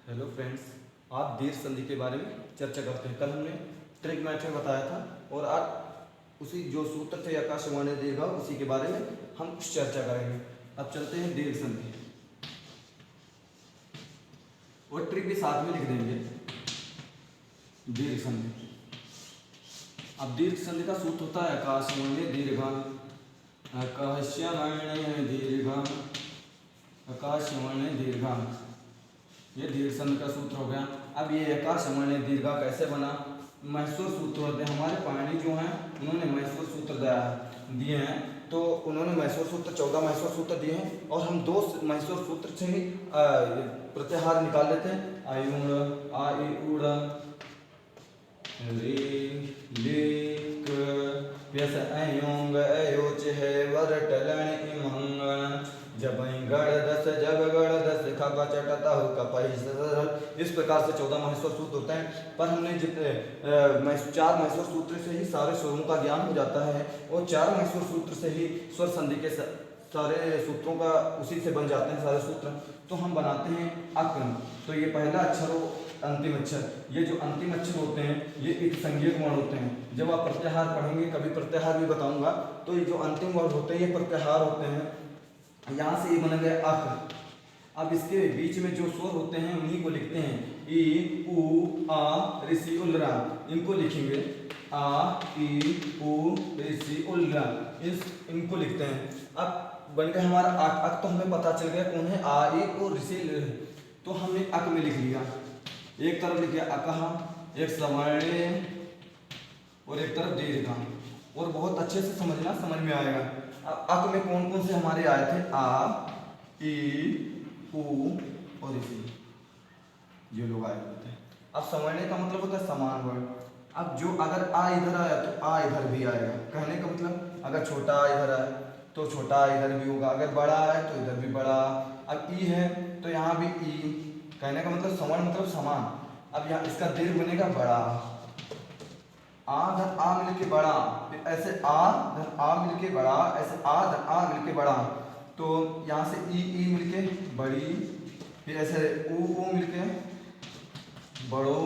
Hello friends, आज दीर्घ संधि के बारे में चर्चा करते हैं। कल हमने ट्रिक मैथ में बताया था और आज उसी जो सूत्र थे आकाश वाणी दीर्घ उसी के बारे में हम कुछ चर्चा करेंगे। अब चलते हैं दीर्घ संधि और ट्रिक भी साथ में लिख देंगे। दीर्घ संधि, अब दीर्घ संधि का सूत्र होता है आकाश वाणी दीर्घ, आकाशवाणी दीर्घ, आकाशवाणी दीर्घ। ये दीर्घ संधि का सूत्र हो गया। अब ये आकाशवाणी दीर्घ कैसे बना? मैसूर सूत्र होते हैं। हमारे पाणिनि जो हैं उन्होंने मैसूर सूत्र दिए हैं, तो उन्होंने मैसूर सूत्र 14 मैसूर सूत्र दिए हैं और हम 2 मैसूर सूत्र से ही प्रत्याहार निकाल लेते हैं। आयुण, आ इ उड़, रे ले क, व्यस अयोंग अयोच है वर टलन इमंग, जब गढ़ दस जब गढ़ दस खपा चटता हो कपाही सरल। इस प्रकार से 14 महेश्वर सूत्र होते हैं। पर हमने जितने 4 महेश्वर सूत्र से ही सारे स्वरों का ज्ञान हो जाता है और 4 महेश्वर सूत्र से ही स्वर संधि के सारे सूत्रों का उसी से बन जाते हैं सारे सूत्र। तो हम बनाते हैं अक। तो ये पहला अक्षर हो अंतिम अक्षर, ये जो अंतिम अक्षर होते हैं ये एक संज्ञक वर्ण होते हैं। जब आप प्रत्याहार पढ़ेंगे, कभी प्रत्याहार भी बताऊंगा, तो ये जो अंतिम वर्ण होते हैं ये प्रत्याहार होते हैं। यहाँ से ये बन गया अक। अब इसके बीच में जो स्वर होते हैं उन्हीं को लिखते हैं। ई उ आ ऋषि उल्रा, इनको लिखेंगे आ ई उ ऋषि उल्रा, इनको लिखते हैं। अब बन गया हमारा अक। अक तो हमें पता चल गया कौन है, आ ई उ ऋषि, तो हमने अक में लिख लिया। एक तरफ लिख लिया अकह, एक सवर्ण और एक तरफ दीर्घ, और बहुत अच्छे से समझना, समझ में आएगा। अब अक में कौन कौन से हमारे आए थे? आ ई उ और ऋषि, ये लोग आए होते हैं। अब सवर्ण का मतलब होता है समान वर्ण। अब जो अगर आ इधर आया तो आ इधर भी आएगा। कहने का मतलब अगर छोटा आ इधर आए तो छोटा आ इधर भी होगा, अगर बड़ा है तो इधर भी बड़ा। अब ई है तो यहाँ भी ई। कहने का मतलब सवर्ण मतलब समान। अब यहाँ इसका दीर्घ बनेगा बड़ा, आ धन आ मिलके बड़ा, फिर ऐसे आ धन आ मिलके बड़ा, ऐसे आ धन आ मिलके बड़ा, तो यहाँ से ई मिलके बड़ी, फिर ऐसे ऊ मिलके बड़ो,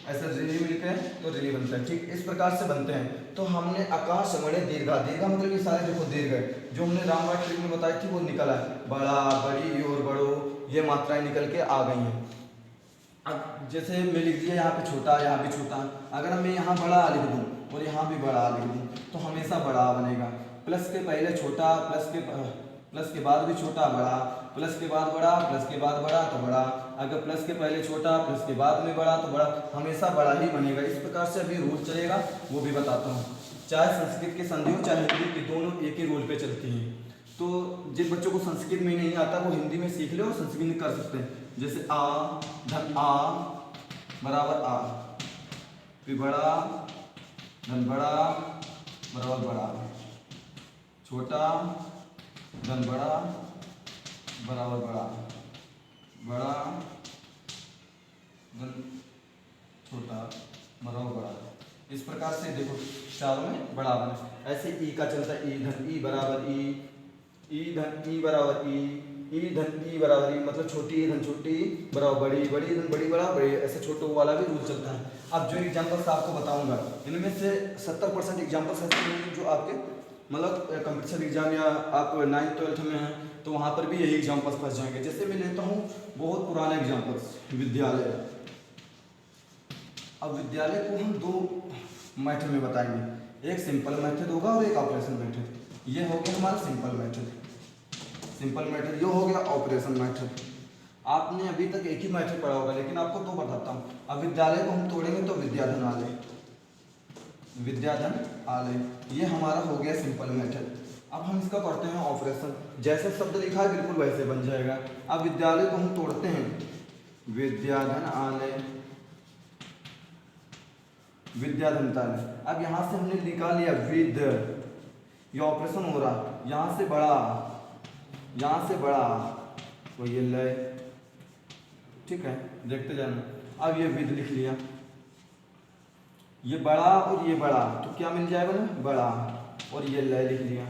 ऐसे रे मिलके तो रे बनता है। ठीक इस प्रकार से बनते हैं। तो हमने आकाश वाणी दीर्घा, दीर्घा मतलब ये सारे देखो दीर्घ है जो हमने रामवाट ट्रिक में बताई थी वो निकल आए। बड़ा, बड़ी और बड़ो, ये मात्राएं निकल के आ गई हैं। अब जैसे मैं लिख दिया यहाँ पे छोटा, यहाँ भी छोटा, अगर मैं यहाँ बड़ा लिख दूँ और यहाँ भी बड़ा लिख दूँ तो हमेशा बड़ा बनेगा। प्लस के पहले छोटा, प्लस के बाद भी छोटा, बड़ा, प्लस के बाद बड़ा, प्लस के बाद बड़ा तो बड़ा, अगर प्लस के पहले छोटा, प्लस के बाद में बड़ा तो बड़ा, हमेशा बड़ा ही बनेगा। इस प्रकार से अभी रूल चलेगा, वो भी बताता हूँ। चाहे संस्कृत के संधि हो चाहे हिंदी की, दोनों एक ही रूल पे चलती हैं। तो जिन बच्चों को संस्कृत में नहीं आता वो हिंदी में सीख ले और संस्कृत में कर सकते हैं। जैसे आ धन आ बराबर आ, फिर बड़ा धन बड़ा बराबर बड़ा, छोटा धन बड़ा बराबर बड़ा, बड़ा धन छोटा बराबर बड़ा। इस प्रकार से देखो चारों में बड़ा बने। ऐसे ई का चलता है, ई धन ई बराबर ई धन ई बराबर ई धन ई बराबर ई, मतलब छोटी धन छोटी बराबर बड़ी, बड़ी धन बड़ी बड़ा बड़ी, ऐसे छोटो वाला भी रूल चलता है। अब जो एग्जाम्पल्स आपको बताऊंगा इनमें से 70% एग्जाम्पल्स ऐसे हैं जो आपके मतलब कंपटीशन एग्जाम या आप 9th 12th में हैं तो वहाँ पर भी यही एग्जाम्पल्स फंस जाएंगे। जैसे मैं लेता हूँ बहुत पुराने एग्जाम्पल्स, विद्यालय। अब विद्यालय को हम 2 मेथड में बताएंगे, एक सिंपल मेथड होगा और एक ऑपरेशन मेथड। ये हो गया हमारा सिंपल मेथड, ये हो गया ऑपरेशन मेथड। आपने अभी तक एक ही मेथड पढ़ा होगा लेकिन आपको 2 बताता हूँ। अब विद्यालय को हम तोड़ेंगे तो विद्याधन आलय, ये हमारा हो गया सिंपल मेथड। अब हम इसका करते हैं ऑपरेशन। जैसे शब्द लिखा है बिल्कुल वैसे बन जाएगा। अब विद्यालय को हम तोड़ते हैं, विद्याधन आलय, विद्याधन तालय। अब यहाँ से हमने निकाल लिया विद, ये ऑपरेशन हो रहा, यहाँ से बड़ा, यहाँ से बड़ा तो ये लय। ठीक है, देखते जाना। अब ये विद लिख लिया, ये बड़ा और ये बड़ा, तो क्या मिल जाएगा ना बड़ा, और ये लय लिख लिया।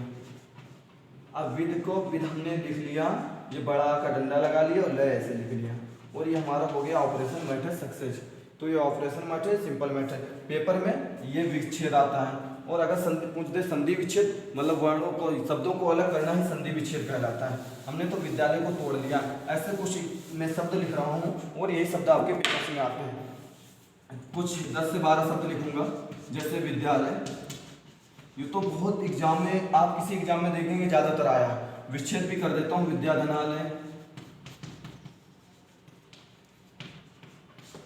अब विद को विद हमने लिख लिया, ये बड़ा का डंडा लगा लिया और लय ऐसे लिख लिया। और ये हमारा हो गया ऑपरेशन मेथड सक्सेस। तो ये operation method, simple method, paper में ये विच्छेद आता है। और अगर संधि पूछ दे, संधि विच्छेद मतलब वर्णों को, शब्दों को अलग करना ही संधि विच्छेद कहलाता है। हमने तो विद्यालय को तोड़ लिया, ऐसे कुछ मैं शब्द लिख रहा हूँ और यही शब्द आपके पेपर में आते हैं। कुछ 10 से 12 शब्द लिखूंगा, जैसे विद्यालय, ये तो बहुत एग्जाम में, आप किसी एग्जाम में देखेंगे ज्यादातर आया। विच्छेद भी कर देता हूँ, विद्याधनालय,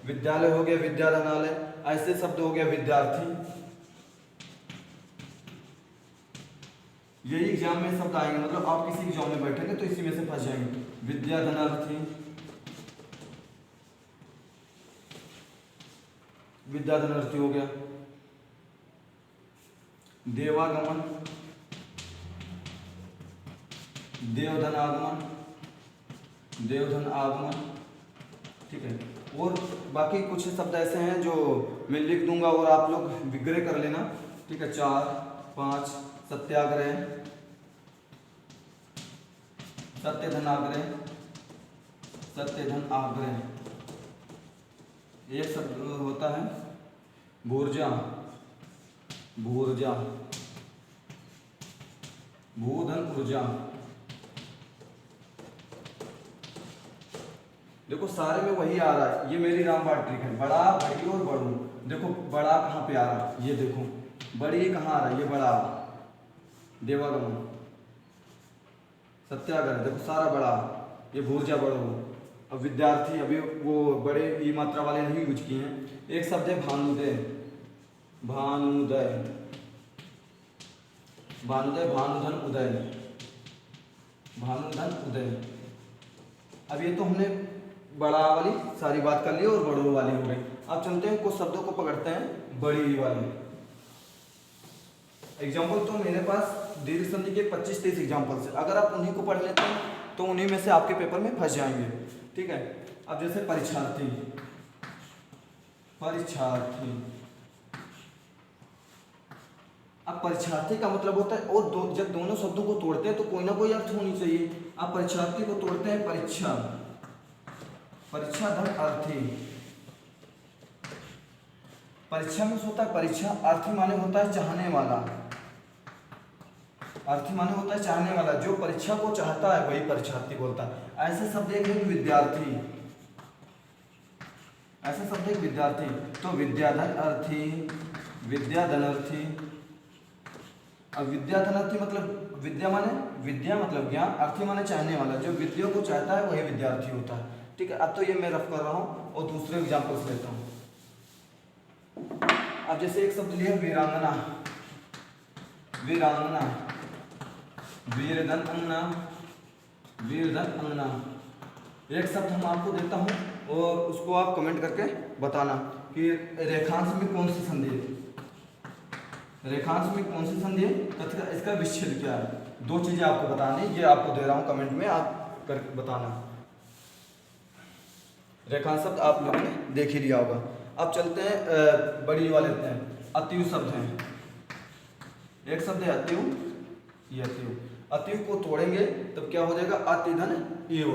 विद्यालय हो गया, विद्याधनालय, ऐसे शब्द हो गया विद्यार्थी। यही एग्जाम में शब्द आएंगे, मतलब आप किसी एग्जाम में बैठेंगे तो इसी में से फंस जाएंगे। विद्याधनार्थी, विद्याधनार्थी हो गया। देवागमन, देवधन आगमन, देवधन आगमन, ठीक है। और बाकी कुछ शब्द ऐसे हैं जो मैं लिख दूंगा और आप लोग विग्रह कर लेना, ठीक है। 4, 5, सत्याग्रह, सत्यधन आग्रह, सत्यधन आग्रह। एक शब्द होता है भूर्जा, भूर्जा, भूधन ऊर्जा। देखो सारे में वही आ रहा है, ये मेरी रामबाण ट्रिक है, बड़ा, बड़ी और बड़ू। देखो बड़ा कहाँ पे आ रहा है, ये देखो, बड़ी कहाँ आ रहा है, ये बड़ा, देवागमन, सत्याग्रह, देखो सारा बड़ा, ये भूर्जा बड़ू। अब विद्यार्थी, अभी वो बड़े ई मात्रा वाले नहीं यूज किए हैं। एक शब्द है भानुदय, भानुदय, भानुदय, भानुधन उदय, भानुधन उदय। अब ये तो हमने बड़ा वाली सारी बात कर ली और बड़ों वाली हो गई। अब चलते हैं कुछ शब्दों को पकड़ते हैं बड़ी वाली। एग्जाम्पल तो मेरे पास दीर्घ संधि के 25-30 एग्जाम्पल्स है, अगर आप उन्हीं को पढ़ लेते हैं तो उन्हीं में से आपके पेपर में फंस जाएंगे, ठीक है। अब जैसे परीक्षार्थी, परीक्षार्थी, अब परीक्षार्थी का मतलब होता है, और जब दोनों शब्दों को तोड़ते हैं तो कोई ना कोई अर्थ होनी चाहिए। आप परीक्षार्थी को तोड़ते हैं परीक्षा, परीक्षा धन अर्थी, परीक्षा में होता है परीक्षा, अर्थी माने होता है चाहने वाला, अर्थी माने होता है चाहने वाला, जो परीक्षा को चाहता है वही परीक्षार्थी बोलता है। ऐसे शब्द एक है विद्यार्थी, ऐसे शब्द एक विद्यार्थी, तो विद्याधन अर्थी, विद्याधनार्थी। अब विद्याधनार्थी मतलब विद्या माने, विद्या मतलब ज्ञान, अर्थी माने चाहने वाला, जो विद्या को चाहता है वही विद्यार्थी होता है, ठीक है। अब तो ये मैं रफ कर रहा हूँ और दूसरे एग्जाम्पल से लेता हूँ। अब जैसे एक शब्द लिया वीरांगना, वीरांगना, वीरधन अंगना, वीरधन अंगना। एक शब्द हम आपको देता हूँ और उसको आप कमेंट करके बताना कि रेखांश में कौन सी संधि है, रेखांश में कौन सी संधि है तथा इसका विच्छेद क्या है। 2 चीजें आपको बतानी, ये आपको दे रहा हूँ कमेंट में, आप करके बताना। रेखांश शब्द आप लोगों ने देख ही लिया होगा। अब चलते हैं बड़ी वाले लेते हैं, अतियु शब्द हैं। एक शब्द है अतियु, ये अतियु, अतियु को तोड़ेंगे तब क्या हो जाएगा, अतिधन एव,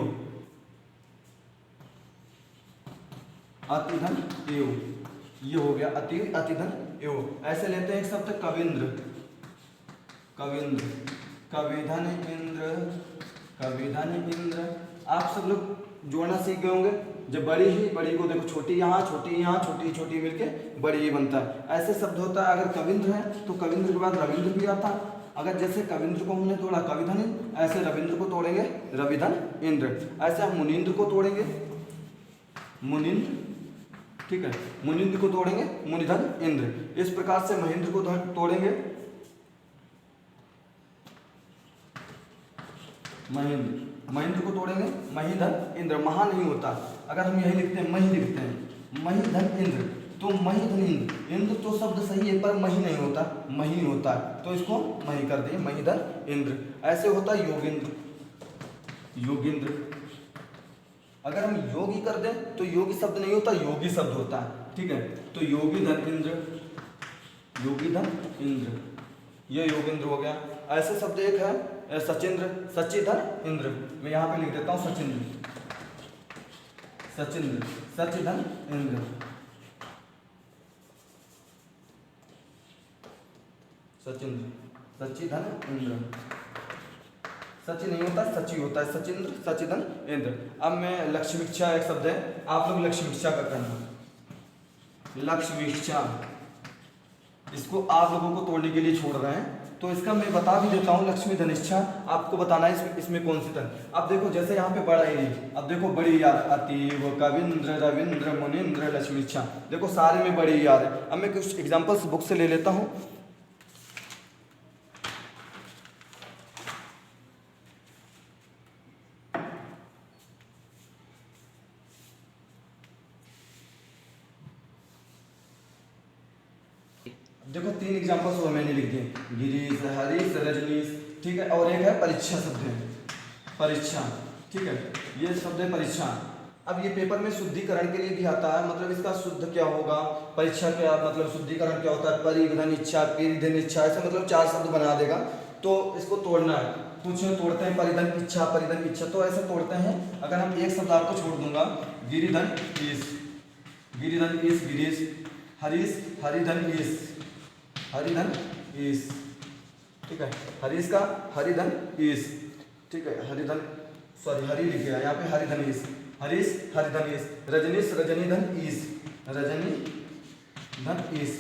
अतिधन एव, ये हो गया अति, अतिधन एव। ऐसे लेते हैं एक शब्द कविंद्र, कविंद्र, कविधन इंद्र, कविधन इंद्र। आप सब लोग जोड़ना सीख गए होंगे, जब बड़ी ही, बड़ी को देखो छोटी यहाँ, छोटी यहाँ, छोटी छोटी मिलके बड़ी ही बनता है। ऐसे शब्द होता है, अगर कविंद्र है तो कविंद्र के बाद रविंद्र भी आता है। अगर जैसे कविंद्र को हमने तोड़ा कविधन इंद्र, ऐसे रविंद्र को तोड़ेंगे रविधन इंद्र। ऐसे हम मुनिंद्र को तोड़ेंगे मुनिंद्र, ठीक है, मुनिंद्र को तोड़ेंगे मुनिधन इंद्र। इस प्रकार से महेंद्र को तोड़ेंगे महेंद्र, महेंद्र को तोड़ेंगे महीधन इंद्र। महा नहीं होता, अगर हम यही लिखते हैं मही लिखते हैं, महीधन इंद्र, तो महीधन इंद्र, इंद्र तो शब्द सही है पर मही नहीं होता, मही होता है, तो इसको मही कर दिए महीधन इंद्र। ऐसे होता है योगेंद्र, योगेंद्र। अगर हम योगी कर दें तो योगी शब्द नहीं होता, योगी शब्द होता है, ठीक है। तो योगी धन इंद्र, योगी धन इंद्र, ये योगेंद्र हो गया। ऐसे शब्द एक है सचिंद्र, सचिधन इंद्र, मैं यहाँ पे लिख देता हूँ सचिंद्र, सचिंद्र, सच धन इंद्र, सचिंद्र, सची धन इंद्र, सची नहीं होता सची होता है, सचिंद्र सची धन इंद्र। अब मैं लक्ष्मीक्षा एक शब्द है, आप लोग लक्ष्मीक्षा का करना, लक्ष्मीक्षा, इसको आप लोगों को तोड़ने के लिए छोड़ रहे हैं, तो इसका मैं बता भी देता हूँ। लक्ष्मी धनिष्ठा आपको बताना है इसमें कौन सी धन। अब देखो जैसे यहाँ पे बड़ा ही, अब देखो बड़ी याद अतीव कविंद्र रविंद्र मुनिंद्र लक्ष्मीक्षा, देखो सारे में बड़ी याद है। अब मैं कुछ एग्जांपल्स बुक से ले लेता हूँ। देखो 3 एग्जांपल्स और मैंने लिख दिए, गिरीश हरीश रजनीश, ठीक है। और एक है परीक्षा शब्द है, परीक्षा, ठीक है, ये शब्द है परीक्षा। अब ये पेपर में शुद्धिकरण के लिए भी आता है, मतलब इसका शुद्ध क्या होगा, परीक्षा क्या मतलब शुद्धिकरण क्या होता है, परिधन इच्छा परिधन इच्छा, ऐसे मतलब 4 शब्द बना देगा। तो इसको तोड़ना है, कुछ तोड़ते हैं परिधन इच्छा परिधन इच्छा, तो ऐसे तोड़ते हैं। अगर हम एक शब्द आपको छोड़ दूंगा, गिरिधन ईश, गिरिधन ईश गिरीश, हरीश हरिधन ईश, हरिधन ईश, ठीक है, हरीश का हरिधन ईश, ठीक है, हरिधन सॉरी हरि लिख गया यहाँ पे, हरिधन ईश, हरीश हरिधन ईश, रजनीश रजनीधन ईश, रजनी धन ईश,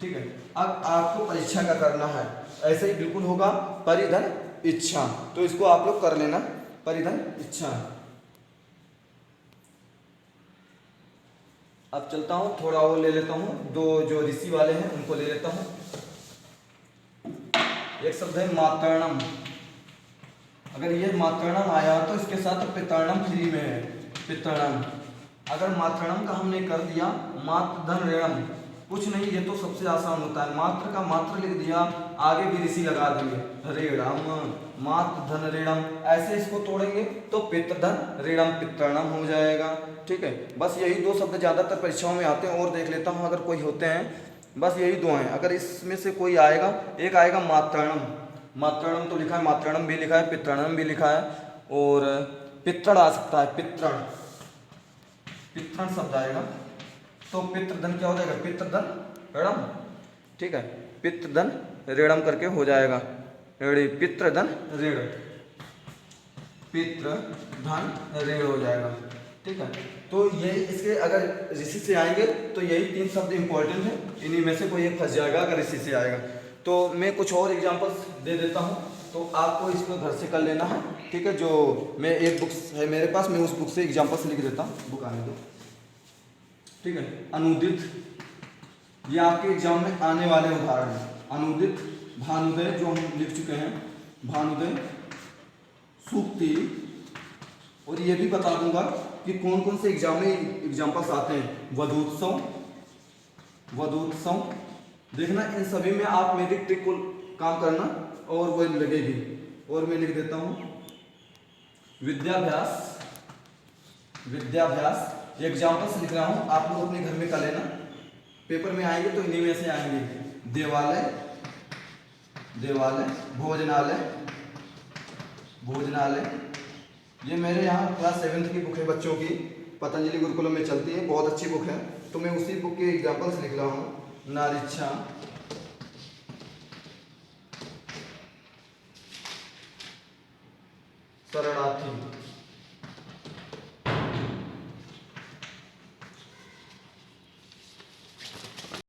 ठीक है। अब आपको परीक्षा का करना है, ऐसे ही बिल्कुल होगा परिधन इच्छा, तो इसको आप लोग कर लेना, परिधन इच्छा। अब चलता हूँ, थोड़ा और ले लेता हूँ, 2 जो ऋषि वाले हैं उनको ले लेता हूँ। एक शब्द है मातरणम, अगर ये मातरणम आया तो इसके साथ पितरणम फ्री में है, पितरणम। अगर मातरणम का हमने कर दिया, मात्र धन ऋणम, कुछ नहीं, ये तो सबसे आसान होता है, मात्र का मात्र लिख दिया, आगे भी ऋषि लगा देंगे, ऋणम मात्र धन ऋणम, ऐसे इसको तोड़ेंगे तो पितृधन ऋणम पितरणम हो जाएगा, ठीक है। बस यही 2 शब्द ज़्यादातर परीक्षाओं में आते हैं, और देख लेता हूँ अगर कोई होते हैं, बस यही 2 हैं। अगर इसमें से कोई आएगा, एक आएगा मातरणम, मातरणम तो लिखा है, मातरणम भी लिखा है, पितरणम भी लिखा है, और पितृण आ सकता है, पितृण, पितृण शब्द आएगा, तो पितृधन क्या हो जाएगा, पितृधन ऋणम, ठीक है, पितृधन ऋणम करके हो जाएगा, पितृधन ऋण, पितृधन ऋण हो जाएगा, ठीक है। तो ये इसके अगर ऋषि से आएंगे तो यही 3 शब्द इंपॉर्टेंट है, इन्हीं में से कोई एक फंस जाएगा अगर ऋषि से आएगा। तो मैं कुछ और एग्जांपल्स दे देता हूँ, तो आपको इसको घर से कर लेना है, ठीक है। जो मैं एक बुक है मेरे पास, मैं उस बुक से एग्जांपल्स लिख देता हूँ, बुक आने दो, ठीक है। अनुदित, ये आपके एग्जाम में आने वाले उदाहरण हैं, अनुदित, भानुदय जो हम लिख चुके हैं, भानुदय, सूक्ति, और ये भी बता दूंगा कि कौन कौन से एग्जाम में एग्जाम्पल्स आते हैं, वधोत्सव, वधोत्सव, देखना इन सभी में आप मेरी ट्रिक को काम करना और वो लगेगी। और मैं लिख देता हूँ विद्याभ्यास, विद्याभ्यास, ये एग्जाम्पल्स लिख रहा हूँ, आप लोग अपने घर में कर लेना, पेपर में आएंगे तो इन्हीं में से आएंगे। देवालय, देवालय, भोजनालय, भोजनालय, ये मेरे यहाँ क्लास 7th की बुक है बच्चों की, पतंजलि गुरुकुलम में चलती है, बहुत अच्छी बुक है, तो मैं उसी बुक के एग्जाम्पल्स लिख रहा हूँ। नारीच्छा, शरणार्थी,